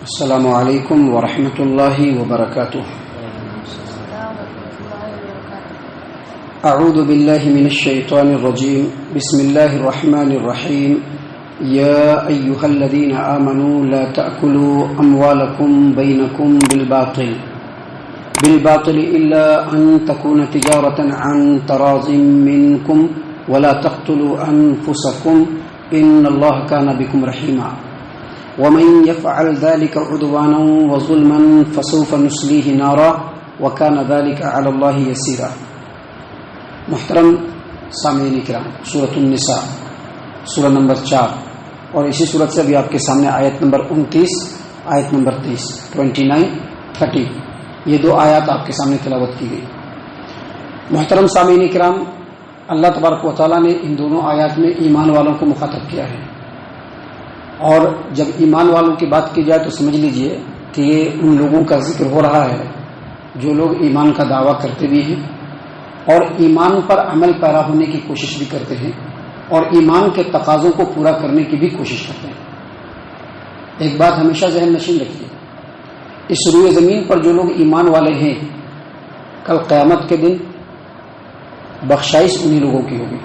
السلام علیکم ورحمۃ اللہ وبرکاتہ۔ اعوذ باللہ من الشیطان الرجیم، بسم اللہ الرحمن الرحیم۔ یا ایہا الذین آمنوا لا تأکلوا اموالکم بینکم بالباطل الا ان تکون تجارۃ عن تراض منکم ولا تقتلوا انفسکم ان اللہ کان بکم رحیما ومن يفعل ذلك عدوانا وظلما فسوف نصليه نارا وكان ذلك على الله يسيرا۔ محترم سامعین کرام، سورۃ النساء سورہ نمبر 4 اور اسی سورت سے ابھی آپ کے سامنے آیت نمبر 29 آیت نمبر 30 29 30 یہ دو آیات آپ کے سامنے تلاوت کی گئی۔ محترم سامعین کرام، اللہ تبارک و تعالیٰ نے ان دونوں آیات میں ایمان والوں کو مخاطب کیا ہے، اور جب ایمان والوں کی بات کی جائے تو سمجھ لیجئے کہ یہ ان لوگوں کا ذکر ہو رہا ہے جو لوگ ایمان کا دعویٰ کرتے بھی ہیں اور ایمان پر عمل پیرا ہونے کی کوشش بھی کرتے ہیں اور ایمان کے تقاضوں کو پورا کرنے کی بھی کوشش کرتے ہیں۔ ایک بات ہمیشہ ذہن نشین رکھیے، اس روئے زمین پر جو لوگ ایمان والے ہیں، کل قیامت کے دن بخشائش انہی لوگوں کی ہوگی۔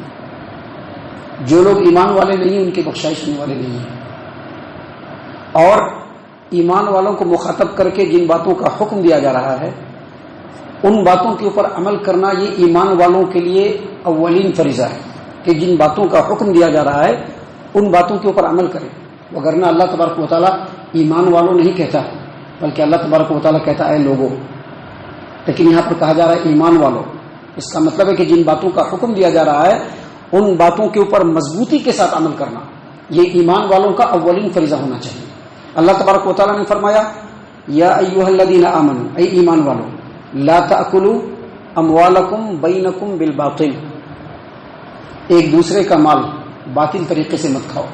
جو لوگ ایمان والے نہیں ان کی بخشائش ہونے والے نہیں ہیں۔ اور ایمان والوں کو مخاطب کر کے جن باتوں کا حکم دیا جا رہا ہے ان باتوں کے اوپر عمل کرنا یہ ایمان والوں کے لیے اولین فریضہ ہے کہ جن باتوں کا حکم دیا جا رہا ہے ان باتوں کے اوپر عمل کریں، وگرنہ اللہ تبارک و تعالیٰ ایمان والوں نہیں کہتا بلکہ اللہ تبارک و تعالیٰ کہتا ہے لوگوں، لیکن یہاں پر کہا جا رہا ہے ایمان والوں۔ اس کا مطلب ہے کہ جن باتوں کا حکم دیا جا رہا ہے ان باتوں کے اوپر مضبوطی کے ساتھ عمل کرنا یہ ایمان والوں کا اولین فریضہ ہونا چاہیے۔ اللہ تبارک و تعالیٰ نے فرمایا یا ایھا الذین آمنوا، اے ایمان والو، لا تأکلوا اموالکم بینکم بالباطل، ایک دوسرے کا مال باطل طریقے سے مت کھاؤ،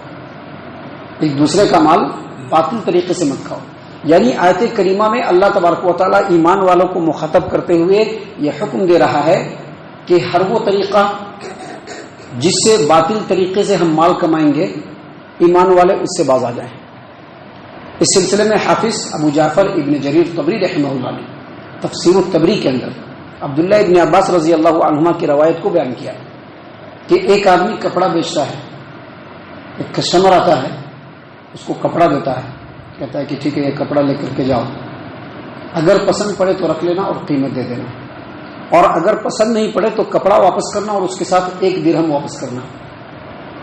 ایک دوسرے کا مال باطل طریقے سے مت کھاؤ۔ یعنی آیت کریمہ میں اللہ تبارک و تعالیٰ ایمان والوں کو مخاطب کرتے ہوئے یہ حکم دے رہا ہے کہ ہر وہ طریقہ جس سے باطل طریقے سے ہم مال کمائیں گے ایمان والے اس سے باز آ جائیں۔ اس سلسلے میں حافظ ابو جعفر ابن جریر طبری رحمہ اللہ نے تفسیر الطبری کے اندر عبداللہ ابن عباس رضی اللہ عنہما کی روایت کو بیان کیا کہ ایک آدمی کپڑا بیچتا ہے، ایک کسٹمر آتا ہے، اس کو کپڑا دیتا ہے، کہتا ہے کہ ٹھیک ہے یہ کپڑا لے کر کے جاؤ، اگر پسند پڑے تو رکھ لینا اور قیمت دے دینا، اور اگر پسند نہیں پڑے تو کپڑا واپس کرنا اور اس کے ساتھ 1 درہم واپس کرنا۔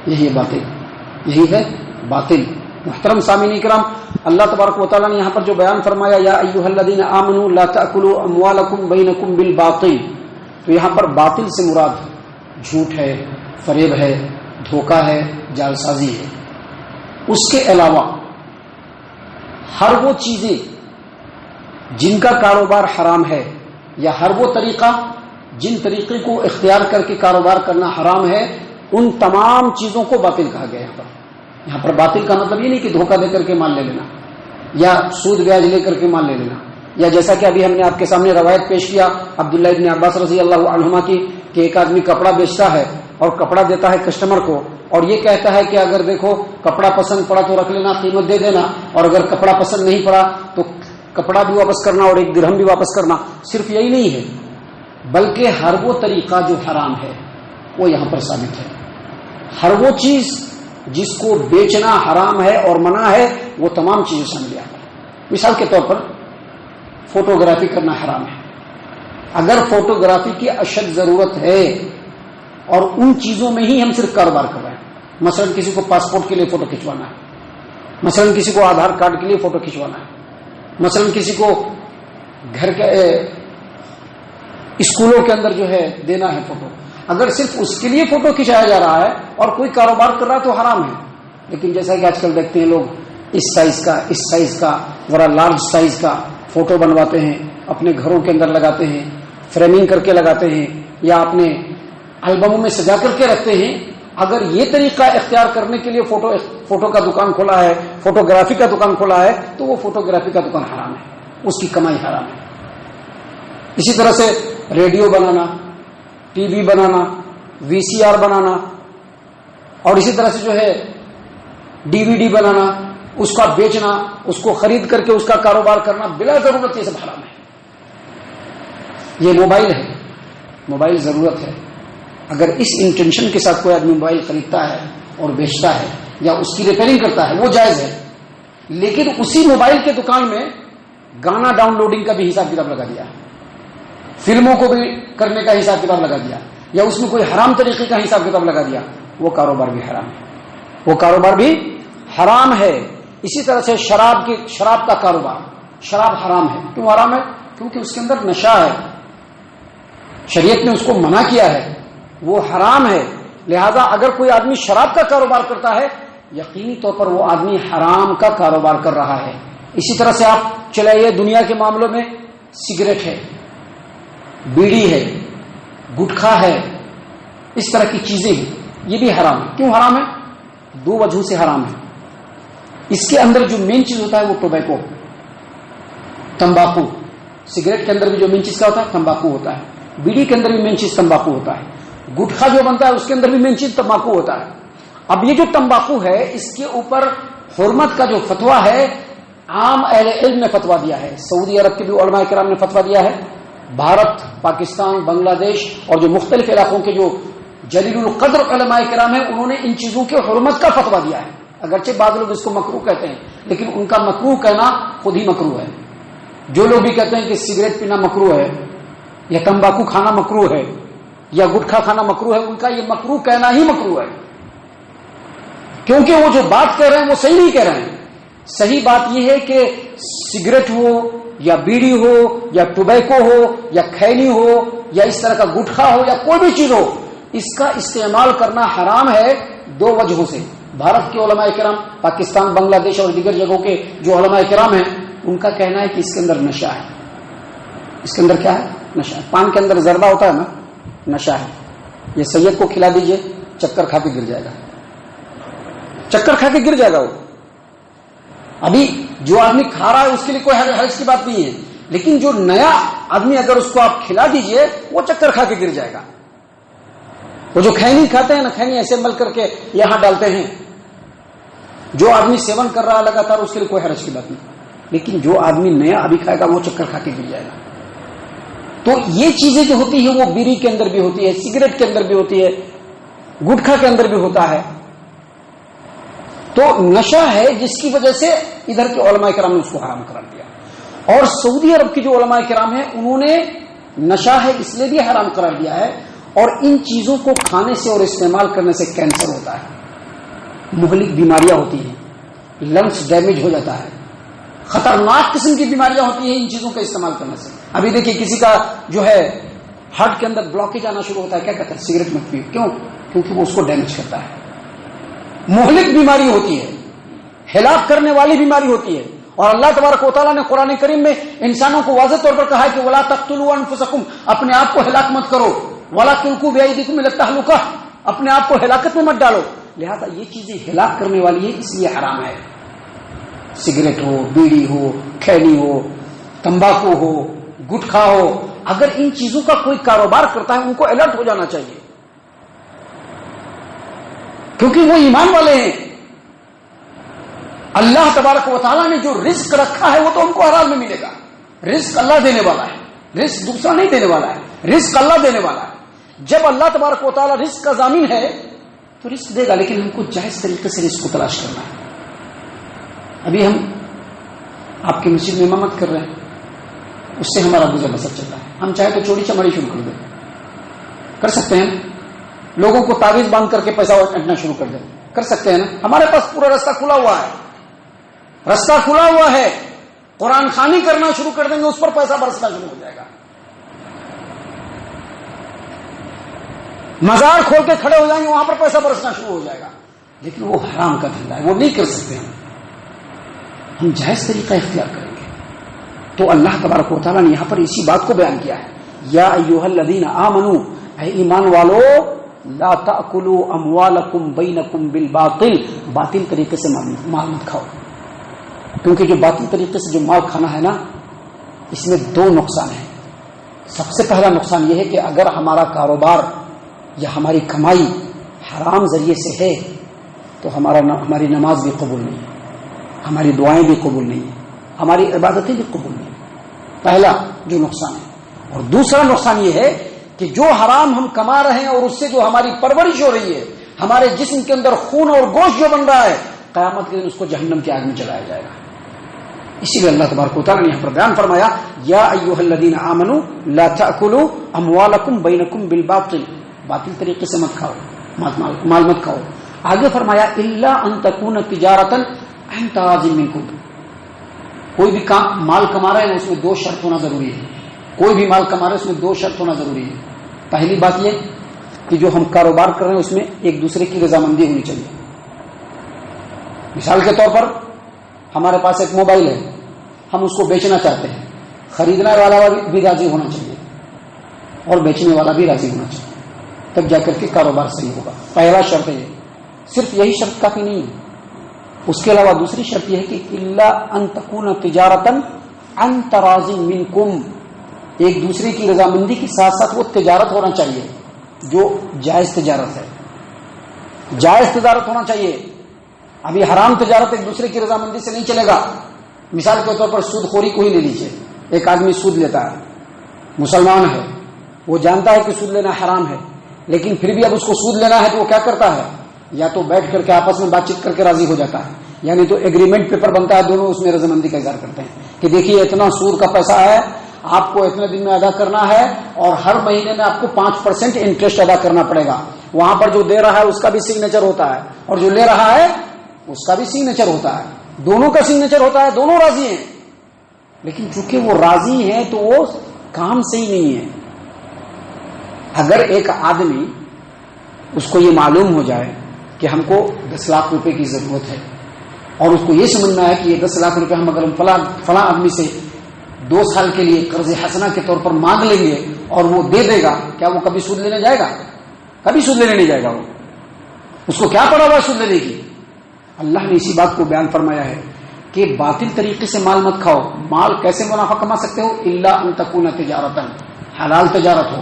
یہی ہے باطل، یہی ہے باطل۔ محترم سامعین کرام، اللہ تبارک و تعالیٰ نے یہاں پر جو بیان فرمایا یا ایھا الذین آمنوا لا تأکلوا اموالکم بینکم بالباطل، تو یہاں پر باطل سے مراد جھوٹ ہے، فریب ہے، دھوکہ ہے، جعلسازی ہے۔ اس کے علاوہ ہر وہ چیزیں جن کا کاروبار حرام ہے یا ہر وہ طریقہ جن طریقے کو اختیار کر کے کاروبار کرنا حرام ہے ان تمام چیزوں کو باطل کہا گیا۔ یہاں پر باطل کا مطلب یہ نہیں کہ دھوکہ دے کر کے مال لے لینا یا سود بیاج لے کر کے مال لے لینا، یا جیسا کہ ابھی ہم نے آپ کے سامنے روایت پیش کیا عبداللہ ابن عباس رضی اللہ عنہما کی کہ ایک آدمی کپڑا بیچتا ہے اور کپڑا دیتا ہے کسٹمر کو اور یہ کہتا ہے کہ اگر دیکھو کپڑا پسند پڑا تو رکھ لینا، قیمت دے دینا، اور اگر کپڑا پسند نہیں پڑا تو کپڑا بھی واپس کرنا اور 1 درہم بھی واپس کرنا۔ صرف یہی نہیں ہے بلکہ ہر وہ طریقہ جو حرام ہے وہ یہاں پر ثابت ہے۔ ہر وہ چیز جس کو بیچنا حرام ہے اور منع ہے وہ تمام چیزیں شامل ہیں۔ مثال کے طور پر فوٹوگرافی کرنا حرام ہے۔ اگر فوٹوگرافی کی اشد ضرورت ہے اور ان چیزوں میں ہی ہم صرف کاروبار کر رہے ہیں، مثلا کسی کو پاسپورٹ کے لیے فوٹو کھنچوانا ہے، مثلا کسی کو آدھار کارڈ کے لیے فوٹو کھنچوانا ہے، مثلا کسی کو گھر کے اسکولوں کے اندر جو ہے دینا ہے فوٹو، اگر صرف اس کے لیے فوٹو کھنچایا جا رہا ہے اور کوئی کاروبار کر رہا ہے تو حرام ہے۔ لیکن جیسا کہ آج کل دیکھتے ہیں لوگ اس سائز کا ذرا لارج سائز کا فوٹو بنواتے ہیں، اپنے گھروں کے اندر لگاتے ہیں، فریمنگ کر کے لگاتے ہیں یا اپنے البموں میں سجا کر کے رکھتے ہیں۔ اگر یہ طریقہ اختیار کرنے کے لیے فوٹو کا دکان کھولا ہے، فوٹوگرافی کا دکان کھولا ہے تو وہ فوٹوگرافی کا دکان حرام ہے، اس کی کمائی حرام ہے۔ اسی طرح سے ریڈیو بنانا، ٹی وی بنانا، VCR بنانا اور اسی طرح سے جو ہے DVD بنانا، اس کا بیچنا، اس کو خرید کر کے اس کا کاروبار کرنا بلا ضرورت یہ سب حرام ہے. یہ موبائل ہے، موبائل ضرورت ہے، اگر اس انٹینشن کے ساتھ کوئی آدمی موبائل خریدتا ہے اور بیچتا ہے یا اس کی ریپیئرنگ کرتا ہے وہ جائز ہے. لیکن اسی موبائل کے دکان میں گانا ڈاؤن لوڈنگ کا بھی حساب کتاب لگا دیا، فلموں کو بھی کرنے کا حساب کتاب لگا دیا، یا اس میں کوئی حرام طریقے کا حساب کتاب لگا دیا، وہ کاروبار بھی حرام ہے، وہ کاروبار بھی حرام ہے. اسی طرح سے شراب کا کاروبار، شراب حرام ہے. کیوں حرام ہے؟ کیونکہ اس کے اندر نشہ ہے، شریعت نے اس کو منع کیا ہے، وہ حرام ہے. لہذا اگر کوئی آدمی شراب کا کاروبار کرتا ہے یقینی طور پر وہ آدمی حرام کا کاروبار کر رہا ہے. اسی طرح سے آپ چلائیے دنیا کے معاملوں میں سگریٹ ہے، بیڑی ہے، گٹکھا ہے، اس طرح کی چیزیں ہیں، یہ بھی حرام ہے. کیوں حرام ہے؟ دو وجہوں سے حرام ہے. اس کے اندر جو مین چیز ہوتا ہے وہ ٹوبیکو، تمباکو. سگریٹ کے اندر بھی جو مین چیز کا ہوتا ہے تمباکو ہوتا ہے، بیڑی کے اندر بھی مین چیز تمباکو ہوتا ہے، گٹکھا جو بنتا ہے اس کے اندر بھی مین چیز تمباکو ہوتا ہے. اب یہ جو تمباکو ہے اس کے اوپر حرمت کا جو فتویٰ ہے عام اہل علم نے فتویٰ دیا ہے. سعودی عرب کے بھی علماء کرام نے فتویٰ دیا ہے، بھارت، پاکستان، بنگلہ دیش اور جو مختلف علاقوں کے جو جلیل القدر علماء کرام ہیں انہوں نے ان چیزوں کے حرمت کا فتویٰ دیا ہے. اگرچہ بعض لوگ اس کو مکروہ کہتے ہیں لیکن ان کا مکروہ کہنا خود ہی مکروہ ہے. جو لوگ بھی کہتے ہیں کہ سگریٹ پینا مکروہ ہے یا تمباکو کھانا مکروہ ہے یا گٹکھا کھانا مکروہ ہے، ان کا یہ مکروہ کہنا ہی مکروہ ہے، کیونکہ وہ جو بات کہہ رہے ہیں وہ صحیح نہیں کہہ رہے ہیں. صحیح بات یہ ہے کہ سگریٹ ہو یا بیڑی ہو یا ٹوبیکو ہو یا کھینی ہو یا اس طرح کا گٹکھا ہو یا کوئی بھی چیز ہو، اس کا استعمال کرنا حرام ہے دو وجہوں سے. بھارت کے علماء کرام، پاکستان، بنگلہ دیش اور دیگر جگہوں کے جو علماء کرام ہیں ان کا کہنا ہے کہ اس کے اندر نشہ ہے. اس کے اندر کیا ہے؟ نشہ ہے. پان کے اندر زردہ ہوتا ہے نا، نشہ ہے. یہ سید کو کھلا دیجئے چکر کھا کے گر جائے گا، چکر کھا کے گر جائے گا. وہ ابھی جو آدمی کھا رہا ہے اس کے لیے کوئی حرج کی بات نہیں ہے، لیکن جو نیا آدمی اگر اس کو آپ کھلا دیجئے وہ چکر کھا کے گر جائے گا. وہ جو کھینی کھاتے ہیں نا، کھینی ایسے مل کر کے یہاں ڈالتے ہیں، جو آدمی سیون کر رہا ہے لگاتار اس کے لیے کوئی حرج کی بات نہیں، لیکن جو آدمی نیا ابھی کھائے گا وہ چکر کھا کے گر جائے گا. تو یہ چیزیں جو ہوتی ہیں وہ بیڑی کے اندر بھی ہوتی ہے، سگریٹ کے اندر بھی ہوتی ہے، گٹکھا کے اندر بھی ہوتا ہے. تو نشہ ہے جس کی وجہ سے ادھر کے علماء کرام نے اس کو حرام قرار دیا. اور سعودی عرب کی جو علماء کرام ہیں انہوں نے نشہ ہے اس لیے بھی حرام قرار دیا ہے، اور ان چیزوں کو کھانے سے اور استعمال کرنے سے کینسر ہوتا ہے، مہلک بیماریاں ہوتی ہیں، لنگس ڈیمیج ہو جاتا ہے، خطرناک قسم کی بیماریاں ہوتی ہیں ان چیزوں کا استعمال کرنے سے. ابھی دیکھیے کسی کا جو ہے ہارٹ کے اندر بلاکیج آنا شروع ہوتا ہے، کیا کہتا ہے؟ سگریٹ مت پیو. کیوں؟ کیونکہ وہ اس کو ڈیمیج کرتا ہے. مہلک بیماری ہوتی ہے، ہلاک کرنے والی بیماری ہوتی ہے. اور اللہ تبارک و تعالیٰ نے قرآن کریم میں انسانوں کو واضح طور پر کہا ہے کہ وَلَا تَقْتُلُوا أَنفُسَكُمْ، اپنے آپ کو ہلاک مت کرو، وَلَا تُلْقُوا بِأَيْدِيكُمْ إِلَى التَّهْلُكَةِ، اپنے آپ کو ہلاکت میں مت ڈالو. لہذا یہ چیزیں ہلاک کرنے والی ہے اس لیے حرام ہے. سگریٹ ہو، بیڑی ہو، کھینی ہو، تمباکو ہو، گٹکھا ہو، اگر ان چیزوں کا کوئی کاروبار کرتا ہے ان کو الرٹ ہو جانا چاہیے، کیونکہ وہ ایمان والے ہیں. اللہ تبارک و تعالیٰ نے جو رزق رکھا ہے وہ تو ہم کو حلال میں ملے گا. رزق اللہ دینے والا ہے، رزق دوسرا نہیں دینے والا ہے، رزق اللہ دینے والا ہے. جب اللہ تبارک و تعالیٰ رزق کا ضامن ہے تو رزق دے گا، لیکن ہم کو جائز طریقے سے رزق کو تلاش کرنا ہے. ابھی ہم آپ کی مسجد میں امامت کر رہے ہیں، اس سے ہمارا گزر بسر چل رہا ہے. ہم چاہے تو چوری چماری شروع کر دیں، کر سکتے ہیں. لوگوں کو تعویذ باندھ کر کے پیسہ اٹھنا شروع کر دیں، کر سکتے ہیں نا. ہمارے پاس پورا راستہ کھلا ہوا ہے، راستہ کھلا ہوا ہے. قرآن خوانی کرنا شروع کر دیں گے، اس پر پیسہ برسنا شروع ہو جائے گا. مزار کھول کے کھڑے ہو جائیں گے، وہاں پر پیسہ برسنا شروع ہو جائے گا. لیکن وہ حرام کا دھندا ہے، وہ نہیں کر سکتے. ہم جائز طریقہ اختیار کریں گے. تو اللہ تبارک و تعالیٰ نے یہاں پر اسی بات کو بیان کیا ہے، یا ایھا الذین آمنوا، اے ایمان والو، لا تأکلوا اموالکم بینکم بالباطل، باطل طریقے سے مال مت کھاؤ. کیونکہ جو باطل طریقے سے جو مال کھانا ہے نا، اس میں دو نقصان ہیں. سب سے پہلا نقصان یہ ہے کہ اگر ہمارا کاروبار یا ہماری کمائی حرام ذریعے سے ہے تو ہماری نماز بھی قبول نہیں ہے. ہماری دعائیں بھی قبول نہیں ہیں، ہماری عبادتیں بھی قبول نہیں ہیں، پہلا جو نقصان ہے. اور دوسرا نقصان یہ ہے کہ جو حرام ہم کما رہے ہیں اور اس سے جو ہماری پرورش ہو رہی ہے، ہمارے جسم کے اندر خون اور گوشت جو بن رہا ہے، قیامت کے دن اس کو جہنم کی آگ میں جلایا جائے گا. اسی لیے اللہ تبارک و تعالیٰ نے یہاں پر بیان فرمایا یا ایھا الذین آمنوا لا تأکلوا اموالکم بینکم بالباطل، باطل طریقے سے مت کھاؤ، مال مت کھاؤ. آگے فرمایا الا ان تکون تجارۃ عن تراض منکم، کوئی بھی مال کما رہا ہے اس میں دو شرط ہونا ضروری ہے. کوئی بھی مال کما رہا ہے اس میں دو شرط ہونا ضروری ہے. پہلی بات یہ کہ جو ہم کاروبار کر رہے ہیں اس میں ایک دوسرے کی رضامندی ہونی چاہیے. مثال کے طور پر ہمارے پاس ایک موبائل ہے، ہم اس کو بیچنا چاہتے ہیں، خریدنے والا بھی راضی ہونا چاہیے اور بیچنے والا بھی راضی ہونا چاہیے، تب جا کر کے کاروبار صحیح ہوگا. پہلا شرط ہے. صرف یہی شرط کافی نہیں ہے، اس کے علاوہ دوسری شرط یہ ہے کہ الا ان تکون تجارۃ عن تراض منکم، ایک دوسرے کی رضامندی کے ساتھ ساتھ وہ تجارت ہونا چاہیے جو جائز تجارت ہے، جائز تجارت ہونا چاہیے. ابھی حرام تجارت ایک دوسرے کی رضامندی سے نہیں چلے گا. مثال کے طور پر سود خوری کو ہی لے لیجیے. ایک آدمی سود لیتا ہے، مسلمان ہے، وہ جانتا ہے کہ سود لینا حرام ہے، لیکن پھر بھی اب اس کو سود لینا ہے تو وہ کیا کرتا ہے؟ یا تو بیٹھ کر کے آپس میں بات چیت کر کے راضی ہو جاتا ہے، یعنی تو ایگریمنٹ پیپر بنتا ہے، دونوں اس میں رضامندی کا اظہار کرتے ہیں کہ دیکھیے اتنا سود کا پیسہ ہے، آپ کو اتنے دن میں ادا کرنا ہے اور ہر مہینے میں آپ کو 5% انٹرسٹ ادا کرنا پڑے گا. وہاں پر جو دے رہا ہے اس کا بھی سگنیچر ہوتا ہے اور جو لے رہا ہے اس کا بھی سگنیچر ہوتا ہے، دونوں کا سگنیچر ہوتا ہے، دونوں راضی ہیں. لیکن چونکہ وہ راضی ہیں تو وہ کام صحیح نہیں ہے. اگر ایک آدمی اس کو یہ معلوم ہو جائے کہ ہم کو 10 لاکھ روپے کی ضرورت ہے اور اس کو یہ سمجھنا ہے کہ یہ 10 لاکھ روپے ہم اگر فلاں آدمی سے 2 سال کے لیے قرض حسنہ کے طور پر مانگ لیں گے اور وہ دے دے گا، کیا وہ کبھی سود لینے جائے گا؟ کبھی سود لینے نہیں جائے گا. وہ اس کو کیا پڑا ہوا سود لینے کی؟ اللہ نے اسی بات کو بیان فرمایا ہے کہ باطل طریقے سے مال مت کھاؤ. مال کیسے منافع کما سکتے ہو؟ الا ان تکون تجارۃ، حلال تجارت ہو،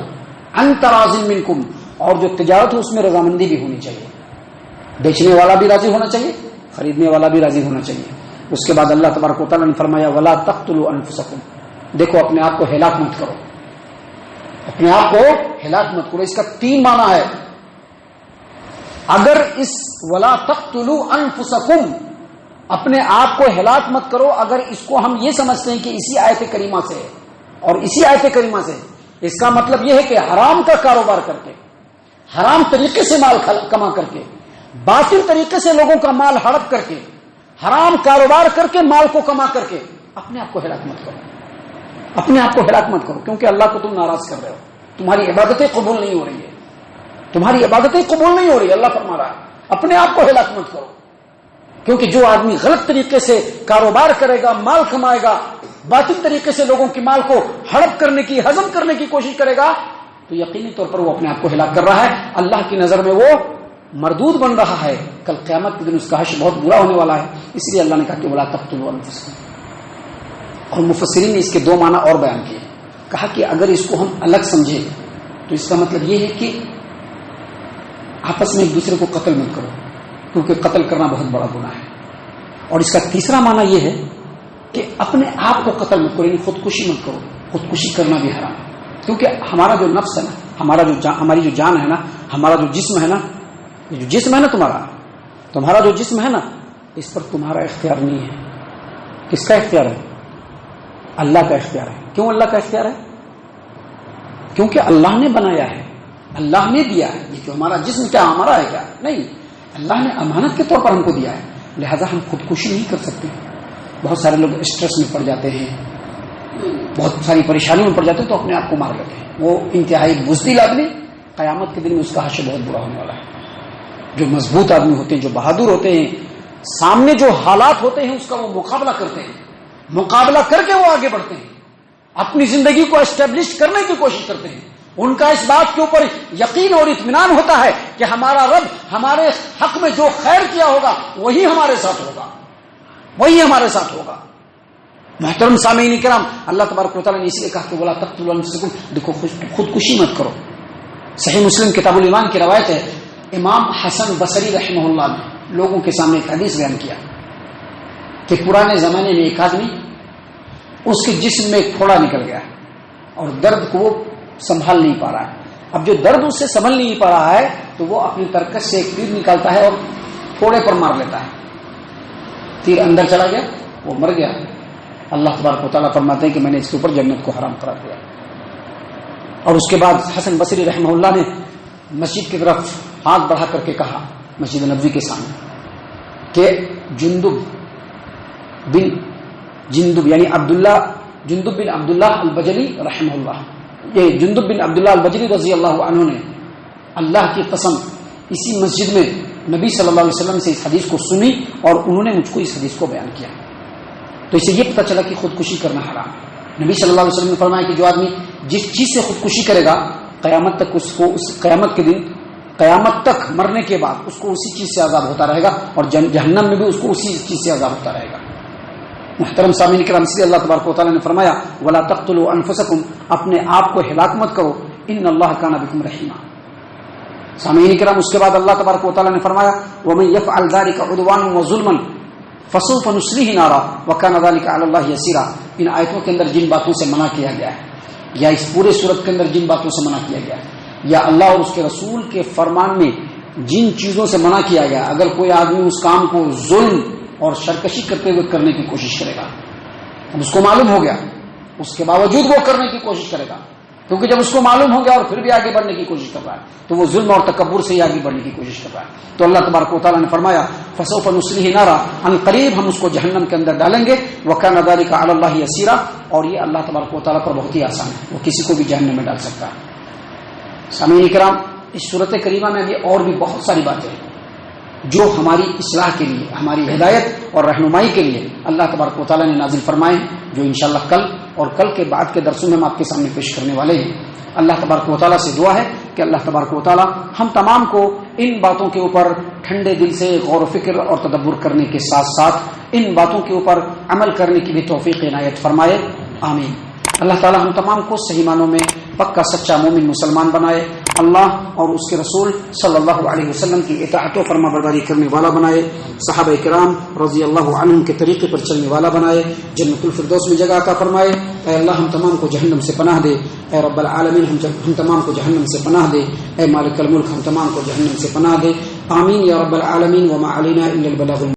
عن تراض منکم، اور جو تجارت ہو اس میں رضامندی بھی ہونی چاہیے، بیچنے والا بھی راضی ہونا چاہیے، خریدنے والا بھی راضی ہونا چاہیے. اس کے بعد اللہ تبارک و تعالیٰ نے فرمایا ولا تقتلوا انفسکم، دیکھو اپنے آپ کو ہلاک مت کرو، اپنے آپ کو ہلاک مت کرو. اس کا 3 معنی ہے. اگر اس ولا تقتلوا انفسکم، اپنے آپ کو ہلاک مت کرو، اگر اس کو ہم یہ سمجھتے ہیں کہ اسی آیت کریمہ سے اور اسی آیت کریمہ سے، اس کا مطلب یہ ہے کہ حرام کا کاروبار کر کے، حرام طریقے سے مال کما کر کے، باطل طریقے سے لوگوں کا مال ہڑپ کر کے، حرام کاروبار کر کے مال کو کما کر کے اپنے آپ کو ہلاک مت کرو، اپنے آپ کو ہلاک مت کرو، کیونکہ اللہ کو تم ناراض کر رہے ہو، تمہاری عبادتیں قبول نہیں ہو رہی ہے، تمہاری عبادتیں قبول نہیں ہو رہی ہے. اللہ فرما رہا ہے اپنے آپ کو ہلاک مت کرو، کیونکہ جو آدمی غلط طریقے سے کاروبار کرے گا، مال کمائے گا، باطل طریقے سے لوگوں کے مال کو ہڑپ کرنے کی، ہضم کرنے کی کوشش کرے گا، تو یقینی طور پر وہ اپنے آپ کو ہلاک کر رہا ہے. اللہ کی نظر میں وہ مردود بن رہا ہے، کل قیامت کے دن اس کا حشر بہت برا ہونے والا ہے. اس لیے اللہ نے کہا کہ ولا تقتلوا انفسکم. اور مفسرین نے اس کے 2 معنی اور بیان کیے. کہا کہ اگر اس کو ہم الگ سمجھیں تو اس کا مطلب یہ ہے کہ آپس میں ایک دوسرے کو قتل مت کرو، کیونکہ قتل کرنا بہت بڑا گناہ ہے. اور اس کا تیسرا معنی یہ ہے کہ اپنے آپ کو قتل مت کرو، یعنی خودکشی مت کرو. خودکشی کرنا بھی حرام ہے، کیونکہ ہمارا جو نفس ہے نا، ہماری جو جان ہے نا، ہمارا جو جسم ہے نا، یہ جو جسم ہے نا تمہارا جو جسم ہے نا، اس پر تمہارا اختیار نہیں ہے. کس کا اختیار ہے؟ اللہ کا اختیار ہے. کیوں اللہ کا اختیار ہے؟ کیونکہ اللہ نے بنایا ہے، اللہ نے دیا ہے. یہ جو ہمارا جسم کیا ہمارا ہے کیا؟ نہیں، اللہ نے امانت کے طور پر ہم کو دیا ہے. لہذا ہم خودکشی نہیں کر سکتے. بہت سارے لوگ اسٹریس میں پڑ جاتے ہیں، بہت ساری پریشانیوں میں پڑ جاتے ہیں تو اپنے آپ کو مار لیتے ہیں. وہ انتہائی بزدل آدمی قیامت کے دن میں اس کا حشر بہت برا ہونے والا ہے. جو مضبوط آدمی ہوتے ہیں، جو بہادر ہوتے ہیں، سامنے جو حالات ہوتے ہیں اس کا وہ مقابلہ کرتے ہیں، مقابلہ کر کے وہ آگے بڑھتے ہیں، اپنی زندگی کو اسٹیبلش کرنے کی کوشش کرتے ہیں. ان کا اس بات کے اوپر یقین اور اطمینان ہوتا ہے کہ ہمارا رب ہمارے حق میں جو خیر کیا ہوگا وہی ہمارے ساتھ ہوگا، وہی ہمارے ساتھ ہوگا. محترم سامعین کرام، اللہ تبارک و تعالیٰ نے اس لیے کہا کہ ولا تقتلوا انفسکم، دیکھو خودکشی مت کرو. صحیح مسلم کتاب الایمان کی روایت ہے، امام حسن بصری رحمہ اللہ نے لوگوں کے سامنے ایک حدیث بیان کیا. کہ پرانے زمانے میں ایک آدمی اس کے جسم میں ایک پھوڑا نکل گیا اور درد کو وہ سنبھال نہیں پا رہا ہے. اب جو درد اس سے سنبھل نہیں پا رہا ہے تو وہ اپنی ترکش سے ایک تیر نکالتا ہے اور پھوڑے پر مار لیتا ہے. تیر اندر چلا گیا, وہ مر گیا. اللہ تبارک و تعالیٰ فرماتے ہیں کہ میں نے اس کے اوپر جنت کو حرام قرار دیا. اور اس کے بعد حسن بصری رحمہ اللہ نے مسجد کی طرف ہاتھ بڑھا کر کے کہا, مسجد نبوی کے سامنے, کہ جندب یعنی جندب بن عبداللہ البجلی رحمہ اللہ, یہ جندب بن عبداللہ البجلی رضی اللہ عنہ نے اللہ کی قسم اسی مسجد میں نبی صلی اللہ علیہ وسلم سے اس حدیث کو سنی اور انہوں نے مجھ کو اس حدیث کو بیان کیا. تو اسے یہ پتہ چلا کہ خودکشی کرنا حرام ہے. نبی صلی اللہ علیہ وسلم نے فرمایا کہ جو آدمی جس چیز سے خودکشی کرے گا قیامت تک اس کو قیامت کے دن قیامت تک مرنے کے بعد اس کو اسی چیز سے عذاب ہوتا رہے گا اور جہنم میں بھی اس کو اسی چیز سے عذاب ہوتا رہے گا. محترم سامعین کرام, اس لیے اللہ تبارک و تعالیٰ نے فرمایا ولا تقتلوا انفسکم, اپنے آپ کو ہلاک مت کرو, ان اللہ کان بکم رحیما. سامعین کرام, اس کے بعد اللہ تبارک و تعالیٰ نے فرمایا ومن یفعل ذلک عدوانا وظلما فسوف نصلیہ نارا وکان ذلک علی اللہ یسیرا. ان آیتوں کے اندر جن باتوں سے منع کیا گیا ہے, یا اس پورے صورت کے اندر جن باتوں سے منع کیا گیا ہے, یا اللہ اور اس کے رسول کے فرمان میں جن چیزوں سے منع کیا گیا, اگر کوئی آدمی اس کام کو ظلم اور سرکشی کرتے ہوئے کرنے کی کوشش کرے گا, اب اس کو معلوم ہو گیا, اس کے باوجود وہ کرنے کی کوشش کرے گا, کیونکہ جب اس کو معلوم ہو گیا اور پھر بھی آگے بڑھنے کی کوشش کر رہا ہے تو وہ ظلم اور تکبر سے ہی آگے بڑھنے کی کوشش کر رہا ہے. تو اللہ تبارک و تعالیٰ نے فرمایا فسوف نصلیہ نارا, ان قریب ہم اس کو جہنم کے اندر ڈالیں گے, وکان ذلک علی اللہ یسیرا, اور یہ اللہ تبارک و تعالیٰ پر بہت ہی آسان ہے, وہ کسی کو بھی جہنم میں ڈال سکتا ہے. سامعین کرام, اس صورت کریمہ میں بھی اور بھی بہت ساری باتیں ہیں جو ہماری اصلاح کے لیے, ہماری ہدایت اور رہنمائی کے لیے اللہ تبارک و تعالیٰ نے نازل فرمائے, جو انشاءاللہ کل اور کل کے بعد کے درسوں میں ہم آپ کے سامنے پیش کرنے والے ہیں. اللہ تبارک و تعالیٰ سے دعا ہے کہ اللہ تبارک و تعالیٰ ہم تمام کو ان باتوں کے اوپر ٹھنڈے دل سے غور و فکر اور تدبر کرنے کے ساتھ ساتھ ان باتوں کے اوپر عمل کرنے کی بھی توفیق عنایت فرمائے, آمین. اللہ تعالیٰ ہم تمام کو صحیح معنوں میں پکا سچا مومن مسلمان بنائے, اللہ اور اس کے رسول صلی اللہ علیہ وسلم کی اطاعت و فرما برداری کرنے والا بنائے, صحابہ کرام رضی اللہ عنہم کے طریقے پر چلنے والا بنائے, جنت الفردوس میں جگہ عطا فرمائے. اے اللہ ہم تمام کو جہنم سے پناہ دے, اے رب العالمین ہم تمام کو جہنم سے پناہ دے, اے مالک الملک ہم تمام کو جہنم سے پناہ دے, آمین یا رب العالمین. وما علینا الا البلاغ.